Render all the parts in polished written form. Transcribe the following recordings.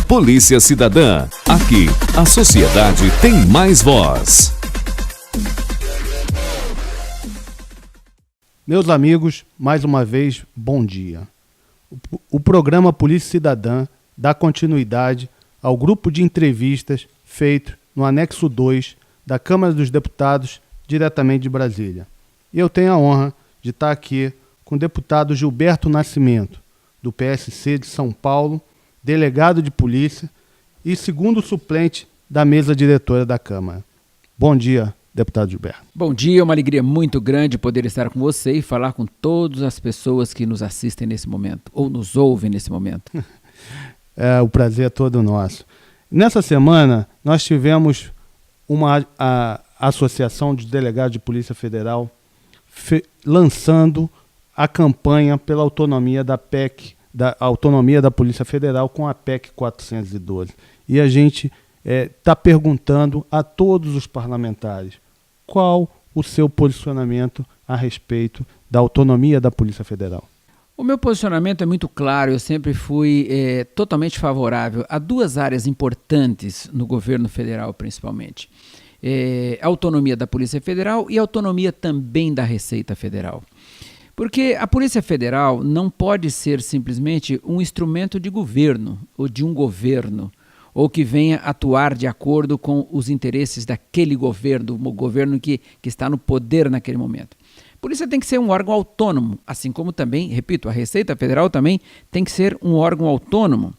Polícia Cidadã. Aqui, a sociedade tem mais voz. Meus amigos, mais uma vez, bom dia. O programa Polícia Cidadã dá continuidade ao grupo de entrevistas feito no anexo 2 da Câmara dos Deputados, diretamente de Brasília. E eu tenho a honra de estar aqui com o deputado Gilberto Nascimento, do PSC de São Paulo, delegado de polícia e segundo suplente da mesa diretora da Câmara. Bom dia, deputado Gilberto. Bom dia, é uma alegria muito grande poder estar com você e falar com todas as pessoas que nos assistem nesse momento, ou nos ouvem nesse momento. O prazer é todo nosso. Nessa semana, nós tivemos a Associação de Delegados de Polícia Federal lançando a campanha pela autonomia da PEC, da autonomia da Polícia Federal com a PEC 412. E a gente está perguntando a todos os parlamentares qual o seu posicionamento a respeito da autonomia da Polícia Federal. O meu posicionamento é muito claro, eu sempre fui totalmente favorável a duas áreas importantes no governo federal, principalmente. A autonomia da Polícia Federal e a autonomia também da Receita Federal. Porque a Polícia Federal não pode ser simplesmente um instrumento de governo ou de um governo, ou que venha atuar de acordo com os interesses daquele governo, o governo que está no poder naquele momento. A polícia tem que ser um órgão autônomo, assim como também, repito, a Receita Federal também tem que ser um órgão autônomo.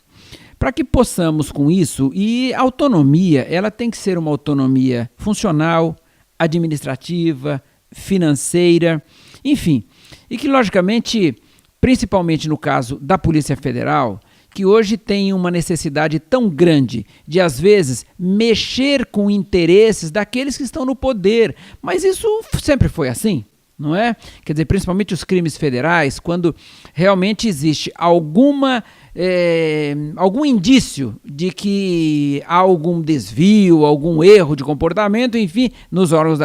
Para que possamos com isso, e a autonomia, ela tem que ser uma autonomia funcional, administrativa, financeira, enfim, e que logicamente, principalmente no caso da Polícia Federal, que hoje tem uma necessidade tão grande de, às vezes, mexer com interesses daqueles que estão no poder, mas isso sempre foi assim. Não é? Quer dizer, principalmente os crimes federais, quando realmente existe algum indício de que há algum desvio, algum erro de comportamento, enfim, nos órgãos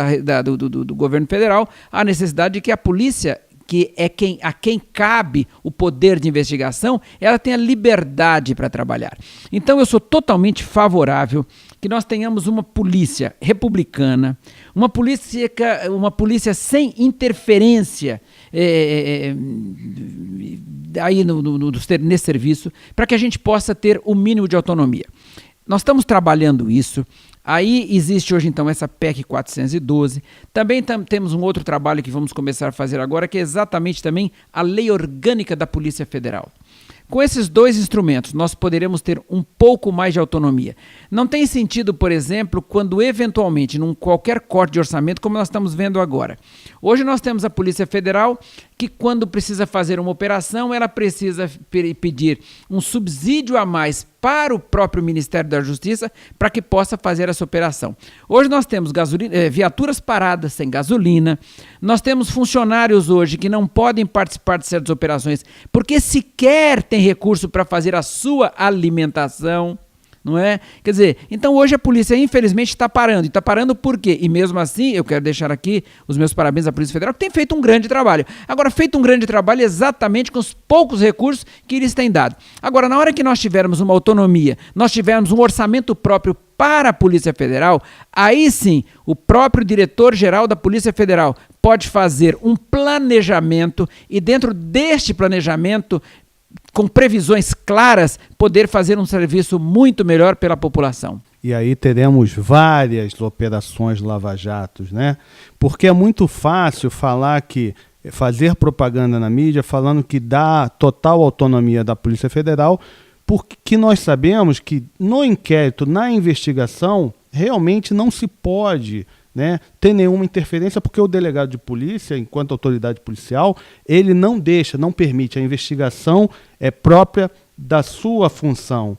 do governo federal, há necessidade de que a polícia, que é a quem cabe o poder de investigação, ela tenha liberdade para trabalhar. Então eu sou totalmente favorável que nós tenhamos uma polícia republicana, uma polícia sem interferência aí nesse serviço, para que a gente possa ter o mínimo de autonomia. Nós estamos trabalhando isso. Aí existe hoje, então, essa PEC 412. Também temos um outro trabalho que vamos começar a fazer agora, que é exatamente também a Lei Orgânica da Polícia Federal. Com esses dois instrumentos, nós poderemos ter um pouco mais de autonomia. Não tem sentido, por exemplo, quando eventualmente, num qualquer corte de orçamento, como nós estamos vendo agora. Hoje nós temos a Polícia Federal que, quando precisa fazer uma operação, ela precisa pedir um subsídio a mais para o próprio Ministério da Justiça para que possa fazer essa operação. Hoje nós temos viaturas paradas sem gasolina, nós temos funcionários hoje que não podem participar de certas operações porque sequer tem recurso para fazer a sua alimentação. Não é? Quer dizer, então hoje a polícia infelizmente está parando. E está parando por quê? E mesmo assim, eu quero deixar aqui os meus parabéns à Polícia Federal, que tem feito um grande trabalho. Agora, feito um grande trabalho exatamente com os poucos recursos que eles têm dado. Agora, na hora que nós tivermos uma autonomia, nós tivermos um orçamento próprio para a Polícia Federal, aí sim, o próprio diretor-geral da Polícia Federal pode fazer um planejamento e dentro deste planejamento, com previsões claras, poder fazer um serviço muito melhor pela população. E aí teremos várias operações lava-jatos, né? Porque é muito fácil fazer propaganda na mídia falando que dá total autonomia da Polícia Federal, porque nós sabemos que no inquérito, na investigação, realmente não se pode, né, ter nenhuma interferência, porque o delegado de polícia, enquanto autoridade policial, ele não permite, a investigação é própria da sua função.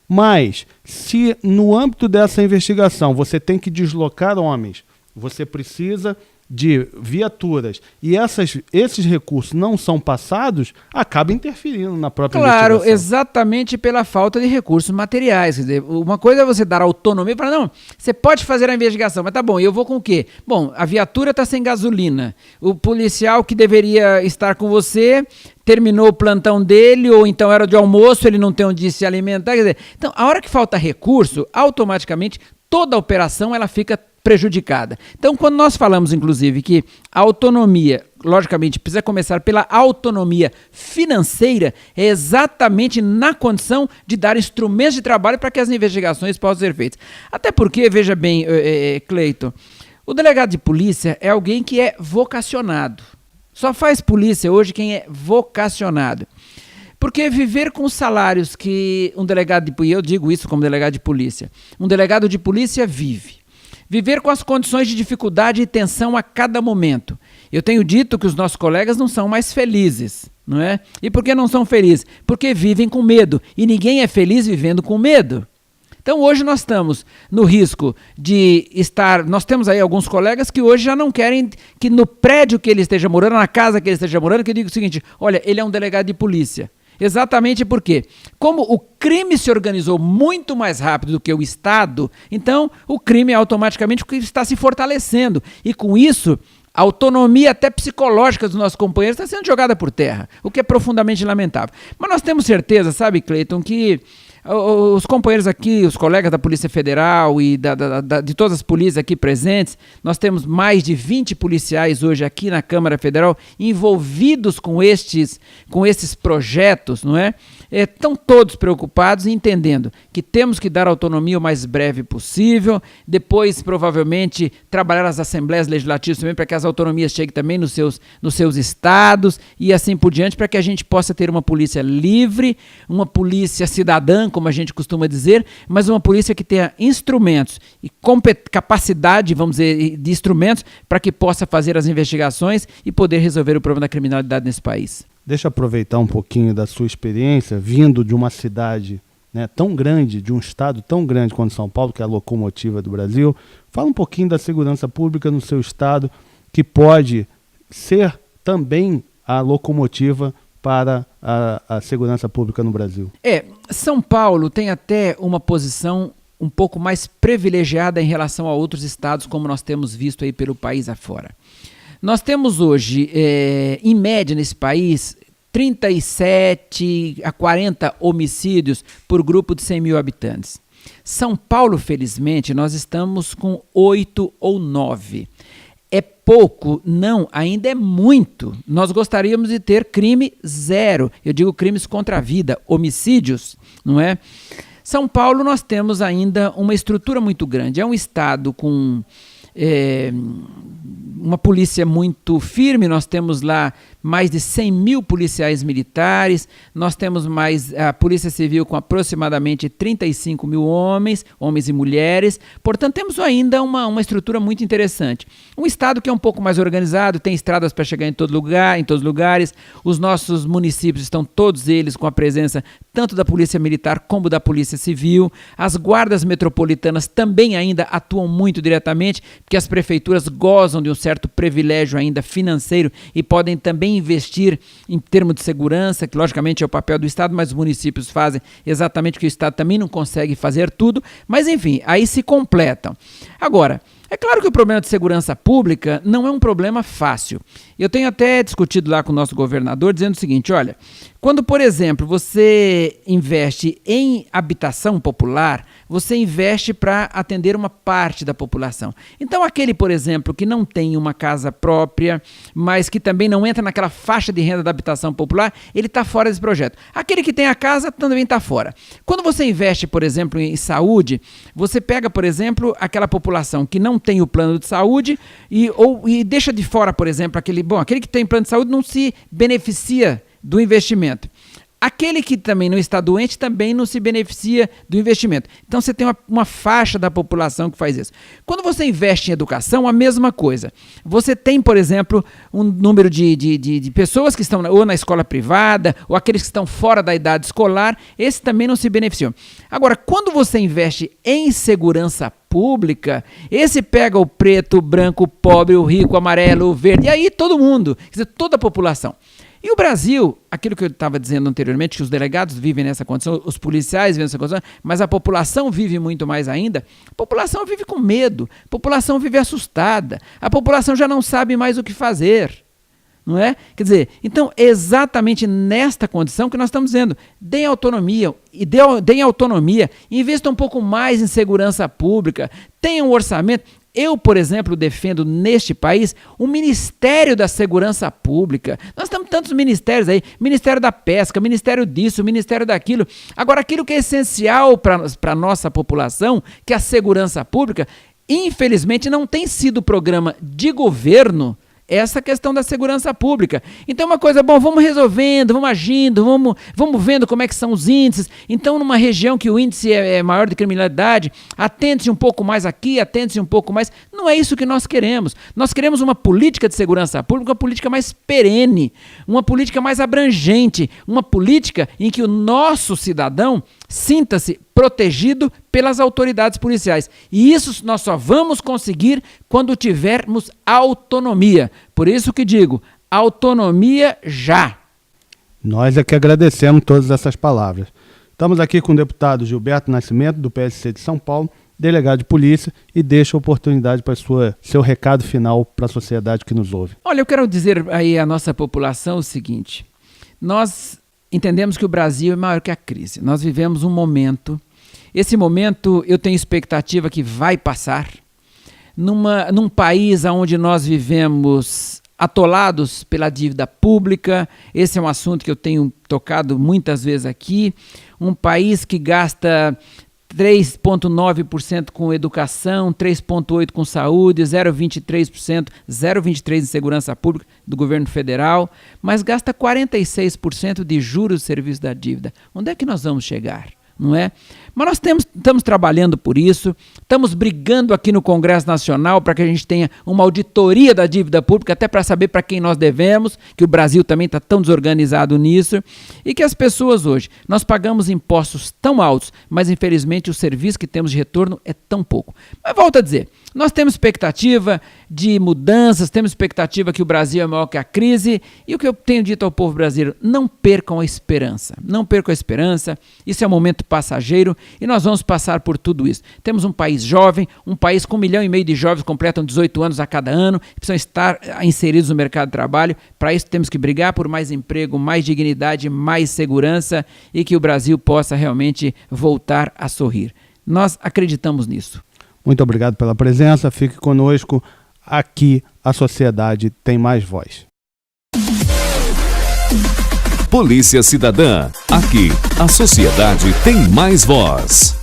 Mas, se no âmbito dessa investigação você tem que deslocar homens, você precisa de viaturas e esses recursos não são passados, acaba interferindo na própria investigação. Claro, exatamente pela falta de recursos materiais. Quer dizer, uma coisa é você dar autonomia para não, você pode fazer a investigação, mas tá bom, eu vou com o quê? Bom, a viatura está sem gasolina, o policial que deveria estar com você terminou o plantão dele, ou então era de almoço, ele não tem onde se alimentar. Quer dizer, então, a hora que falta recurso, automaticamente toda a operação ela fica prejudicada. Então, quando nós falamos, inclusive, que a autonomia, logicamente, precisa começar pela autonomia financeira, é exatamente na condição de dar instrumentos de trabalho para que as investigações possam ser feitas. Até porque, veja bem, Cleiton, o delegado de polícia é alguém que é vocacionado. Só faz polícia hoje quem é vocacionado. Porque viver com os salários que um delegado de polícia, eu digo isso como delegado de polícia, um delegado de polícia vive. Viver com as condições de dificuldade e tensão a cada momento. Eu tenho dito que os nossos colegas não são mais felizes, não é? E por que não são felizes? Porque vivem com medo. E ninguém é feliz vivendo com medo. Então hoje nós estamos no risco de estar... Nós temos aí alguns colegas que hoje já não querem que no prédio que ele esteja morando, na casa que ele esteja morando, que eu diga o seguinte, olha, ele é um delegado de polícia. Exatamente porque, como o crime se organizou muito mais rápido do que o Estado, então o crime automaticamente está se fortalecendo. E com isso, a autonomia até psicológica dos nossos companheiros está sendo jogada por terra, o que é profundamente lamentável. Mas nós temos certeza, sabe, Cleiton, que os companheiros aqui, os colegas da Polícia Federal e de todas as polícias aqui presentes, nós temos mais de 20 policiais hoje aqui na Câmara Federal envolvidos com estes projetos, não é? Estão todos preocupados e entendendo que temos que dar autonomia o mais breve possível, depois provavelmente trabalhar as assembleias legislativas também para que as autonomias cheguem também nos seus estados e assim por diante, para que a gente possa ter uma polícia livre, uma polícia cidadã, como a gente costuma dizer, mas uma polícia que tenha instrumentos e capacidade, vamos dizer, de instrumentos para que possa fazer as investigações e poder resolver o problema da criminalidade nesse país. Deixa eu aproveitar um pouquinho da sua experiência, vindo de uma cidade, né, tão grande, de um estado tão grande quanto São Paulo, que é a locomotiva do Brasil. Fala um pouquinho da segurança pública no seu estado, que pode ser também a locomotiva para a segurança pública no Brasil. São Paulo tem até uma posição um pouco mais privilegiada em relação a outros estados, como nós temos visto aí pelo país afora. Nós temos hoje, em média nesse país, 37 a 40 homicídios por grupo de 100 mil habitantes. São Paulo, felizmente, nós estamos com 8 ou 9. É pouco? Não, ainda é muito. Nós gostaríamos de ter crime zero. Eu digo crimes contra a vida, homicídios, não é? São Paulo nós temos ainda uma estrutura muito grande. É um estado com uma polícia muito firme, nós temos lá mais de 100 mil policiais militares, nós temos mais a Polícia Civil com aproximadamente 35 mil homens e mulheres, portanto temos ainda uma estrutura muito interessante. Um estado que é um pouco mais organizado, tem estradas para chegar em todo lugar, em todos os lugares, os nossos municípios estão todos eles com a presença tanto da Polícia Militar como da Polícia Civil, as guardas metropolitanas também ainda atuam muito diretamente, porque as prefeituras gozam de um certo privilégio ainda financeiro e podem também investir em termos de segurança, que logicamente é o papel do Estado, mas os municípios fazem exatamente o que o Estado também não consegue fazer tudo, mas enfim, aí se completam. Agora, é claro que o problema de segurança pública não é um problema fácil. Eu tenho até discutido lá com o nosso governador dizendo o seguinte, olha, quando, por exemplo, você investe em habitação popular, você investe para atender uma parte da população. Então, aquele, por exemplo, que não tem uma casa própria, mas que também não entra naquela faixa de renda da habitação popular, ele está fora desse projeto. Aquele que tem a casa também está fora. Quando você investe, por exemplo, em saúde, você pega, por exemplo, aquela população que não tem o plano de saúde e deixa de fora, por exemplo, aquele que tem plano de saúde não se beneficia do investimento. Aquele que também não está doente também não se beneficia do investimento. Então você tem uma faixa da população que faz isso. Quando você investe em educação, a mesma coisa. Você tem, por exemplo, um número de pessoas que estão ou na escola privada, ou aqueles que estão fora da idade escolar, esses também não se beneficiam. Agora, quando você investe em segurança pública, esse pega o preto, o branco, o pobre, o rico, o amarelo, o verde, e aí todo mundo, quer dizer, toda a população. E o Brasil, aquilo que eu estava dizendo anteriormente, que os delegados vivem nessa condição, os policiais vivem nessa condição, mas a população vive muito mais ainda. A população vive com medo, a população vive assustada, a população já não sabe mais o que fazer, não é? Quer dizer, então exatamente nesta condição que nós estamos dizendo, deem autonomia, investam um pouco mais em segurança pública, tenham um orçamento. Eu, por exemplo, defendo neste país o Ministério da Segurança Pública. Nós temos tantos ministérios aí, Ministério da Pesca, Ministério disso, Ministério daquilo. Agora, aquilo que é essencial para a nossa população, que é a segurança pública, infelizmente não tem sido programa de governo essa questão da segurança pública. Então é uma coisa, bom, vamos resolvendo, vamos agindo, vamos vendo como é que são os índices. Então, numa região que o índice é maior de criminalidade, atente-se um pouco mais aqui, atente-se um pouco mais. Não é isso que nós queremos. Nós queremos uma política de segurança pública, uma política mais perene, uma política mais abrangente, uma política em que o nosso cidadão sinta-se protegido pelas autoridades policiais. E isso nós só vamos conseguir quando tivermos autonomia. Por isso que digo, autonomia já. Nós é que agradecemos todas essas palavras. Estamos aqui com o deputado Gilberto Nascimento, do PSC de São Paulo, delegado de polícia, e deixo a oportunidade para seu recado final para a sociedade que nos ouve. Olha, eu quero dizer aí à nossa população o seguinte: nós entendemos que o Brasil é maior que a crise. Nós vivemos um momento, esse momento eu tenho expectativa que vai passar, num país onde nós vivemos atolados pela dívida pública. Esse é um assunto que eu tenho tocado muitas vezes aqui, um país que gasta 3,9% com educação, 3,8% com saúde, 0,23% em segurança pública do governo federal, mas gasta 46% de juros do serviço da dívida. Onde é que nós vamos chegar? Não é? Mas nós estamos trabalhando por isso, estamos brigando aqui no Congresso Nacional para que a gente tenha uma auditoria da dívida pública, até para saber para quem nós devemos, que o Brasil também está tão desorganizado nisso, e que as pessoas hoje, nós pagamos impostos tão altos, mas infelizmente o serviço que temos de retorno é tão pouco. Mas volto a dizer, nós temos expectativa de mudanças, temos expectativa que o Brasil é maior que a crise, e o que eu tenho dito ao povo brasileiro, não percam a esperança, isso é um momento passageiro e nós vamos passar por tudo isso. Temos um país jovem, um país com 1,5 milhão de jovens completam 18 anos a cada ano, precisam estar inseridos no mercado de trabalho. Para isso temos que brigar por mais emprego, mais dignidade, mais segurança e que o Brasil possa realmente voltar a sorrir. Nós acreditamos nisso. Muito obrigado pela presença, fique conosco. Aqui a sociedade tem mais voz. Polícia Cidadã. Aqui, a sociedade tem mais voz.